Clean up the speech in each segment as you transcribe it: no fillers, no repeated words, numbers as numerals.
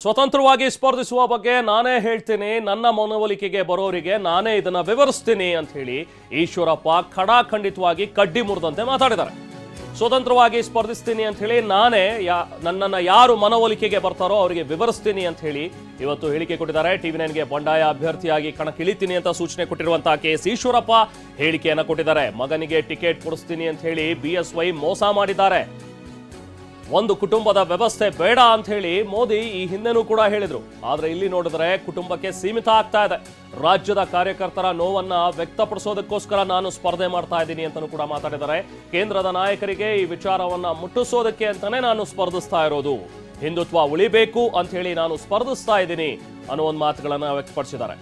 ಸ್ವತಂತ್ರವಾಗಿ ಸ್ಪರ್ಧಿಸುವ ಬಗ್ಗೆ ನಾನೇ ಹೇಳ್ತೀನಿ, ನನ್ನ ಮನವೊಲಿಕೆಗೆ ಬರೋರಿಗೆ ನಾನೇ ಇದನ್ನ ವಿವರಿಸ್ತೀನಿ ಅಂತ ಹೇಳಿ ಈಶ್ವರಪ್ಪ ಖಡಾಖಂಡಿತವಾಗಿ ಕಡ್ಡಿ ಮುರಿದಂತೆ ಮಾತಾಡಿದ್ದಾರೆ. ಸ್ವತಂತ್ರವಾಗಿ ಸ್ಪರ್ಧಿಸ್ತೀನಿ ಅಂತ ಹೇಳಿ ನಾನೇ ನನ್ನನ್ನು ಯಾರು ಮನವೊಲಿಕೆಗೆ ಬರ್ತಾರೋ ಅವರಿಗೆ ವಿವರಿಸ್ತೀನಿ ಅಂತ ಹೇಳಿ ಇವತ್ತು ಹೇಳಿಕೆ ಕೊಟ್ಟಿದ್ದಾರೆ. TV9ಗೆ ಬಂಡಾಯ ಅಭ್ಯರ್ಥಿಯಾಗಿ ಕಣಕ್ಕಿಳಿತೀನಿ ಅಂತ ಸೂಚನೆ ಕೊಟ್ಟಿರುವಂತಹ KS ಈಶ್ವರಪ್ಪ ಹೇಳಿಕೆಯನ್ನು ಕೊಟ್ಟಿದ್ದಾರೆ. ಮಗನಿಗೆ ಟಿಕೆಟ್ ಕೊಡಿಸ್ತೀನಿ ಅಂತ ಹೇಳಿ BSY ಮೋಸ ಮಾಡಿದ್ದಾರೆ. ಒಂದು ಕುಟುಂಬದ ವ್ಯವಸ್ಥೆ ಬೇಡ ಅಂತ ಹೇಳಿ ಮೋದಿ ಈ ಹಿಂದೆನೂ ಕೂಡ ಹೇಳಿದ್ರು. ಆದ್ರೆ ಇಲ್ಲಿ ನೋಡಿದ್ರೆ ಕುಟುಂಬಕ್ಕೆ ಸೀಮಿತ ಆಗ್ತಾ ಇದೆ. ರಾಜ್ಯದ ಕಾರ್ಯಕರ್ತರ ನೋವನ್ನ ವ್ಯಕ್ತಪಡಿಸೋದಕ್ಕೋಸ್ಕರ ನಾನು ಸ್ಪರ್ಧೆ ಮಾಡ್ತಾ ಇದ್ದೀನಿ ಅಂತಾನೂ ಕೂಡ ಮಾತಾಡಿದ್ದಾರೆ. ಕೇಂದ್ರದ ನಾಯಕರಿಗೆ ಈ ವಿಚಾರವನ್ನ ಮುಟ್ಟಿಸೋದಕ್ಕೆ ಅಂತಾನೆ ನಾನು ಸ್ಪರ್ಧಿಸ್ತಾ ಇರೋದು. ಹಿಂದುತ್ವ ಉಳಿಬೇಕು ಅಂತ ಹೇಳಿ ನಾನು ಸ್ಪರ್ಧಿಸ್ತಾ ಇದ್ದೀನಿ ಅನ್ನೋ ಒಂದು ಮಾತುಗಳನ್ನ ವ್ಯಕ್ತಪಡಿಸಿದ್ದಾರೆ.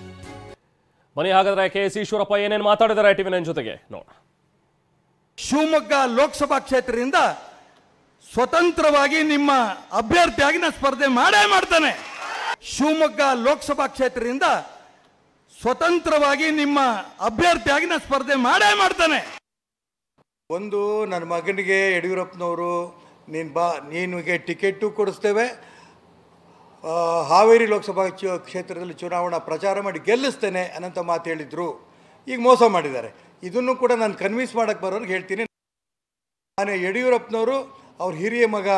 ಬನ್ನಿ ಹಾಗಾದ್ರೆ KS ಈಶ್ವರಪ್ಪ ಏನೇನು ಮಾತಾಡಿದ್ದಾರೆ TV9 ಜೊತೆಗೆ ನೋಡ. ಶಿವಮೊಗ್ಗ ಲೋಕಸಭಾ ಕ್ಷೇತ್ರದಿಂದ ಸ್ವತಂತ್ರವಾಗಿ ನಿಮ್ಮ ಅಭ್ಯರ್ಥಿಯಾಗಿ ನಾನು ಸ್ಪರ್ಧೆ ಮಾಡೇ ಮಾಡ್ತಾನೆ. ಶಿವಮೊಗ್ಗ ಲೋಕಸಭಾ ಕ್ಷೇತ್ರದಿಂದ ಸ್ವತಂತ್ರವಾಗಿ ನಿಮ್ಮ ಅಭ್ಯರ್ಥಿಯಾಗಿ ನಾನು ಸ್ಪರ್ಧೆ ಮಾಡೇ ಮಾಡ್ತಾನೆ. ಒಂದು ನನ್ನ ಮಗನಿಗೆ ಯಡಿಯೂರಪ್ಪನವರು ನೀನಿಗೆ ಟಿಕೆಟು ಕೊಡಿಸ್ತೇವೆ, ಹಾವೇರಿ ಲೋಕಸಭಾ ಕ್ಷೇತ್ರದಲ್ಲಿ ಚುನಾವಣಾ ಪ್ರಚಾರ ಮಾಡಿ ಗೆಲ್ಲಿಸ್ತೇನೆ ಅನ್ನೋಂಥ ಮಾತು ಹೇಳಿದರು. ಈಗ ಮೋಸ ಮಾಡಿದ್ದಾರೆ. ಇದನ್ನು ಕೂಡ ನಾನು ಕನ್ವಿನ್ಸ್ ಮಾಡೋಕ್ಕೆ ಬರೋರಿಗೆ ಹೇಳ್ತೀನಿ. ನಾನು ಯಡಿಯೂರಪ್ಪನವರು ಅವ್ರ ಹಿರಿಯ ಮಗ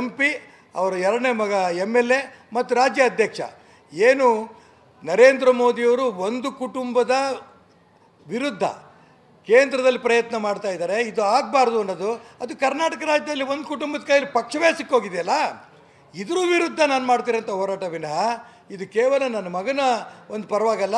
MP, ಅವರ ಎರಡನೇ ಮಗ MLA ಮತ್ತು ರಾಜ್ಯ ಅಧ್ಯಕ್ಷ. ಏನು ನರೇಂದ್ರ ಮೋದಿಯವರು ಒಂದು ಕುಟುಂಬದ ವಿರುದ್ಧ ಕೇಂದ್ರದಲ್ಲಿ ಪ್ರಯತ್ನ ಮಾಡ್ತಾ ಇದ್ದಾರೆ, ಇದು ಆಗಬಾರ್ದು ಅನ್ನೋದು. ಅದು ಕರ್ನಾಟಕ ರಾಜ್ಯದಲ್ಲಿ ಒಂದು ಕುಟುಂಬದ ಕೈಯಲ್ಲಿ ಪಕ್ಷವೇ ಸಿಕ್ಕೋಗಿದೆಯಲ್ಲ, ಇದ್ರ ವಿರುದ್ಧ ನಾನು ಮಾಡ್ತಿರೋಂಥ ಹೋರಾಟ ವಿನಃ ಇದು ಕೇವಲ ನನ್ನ ಮಗನ ಒಂದು ಪರವಾಗಲ್ಲ.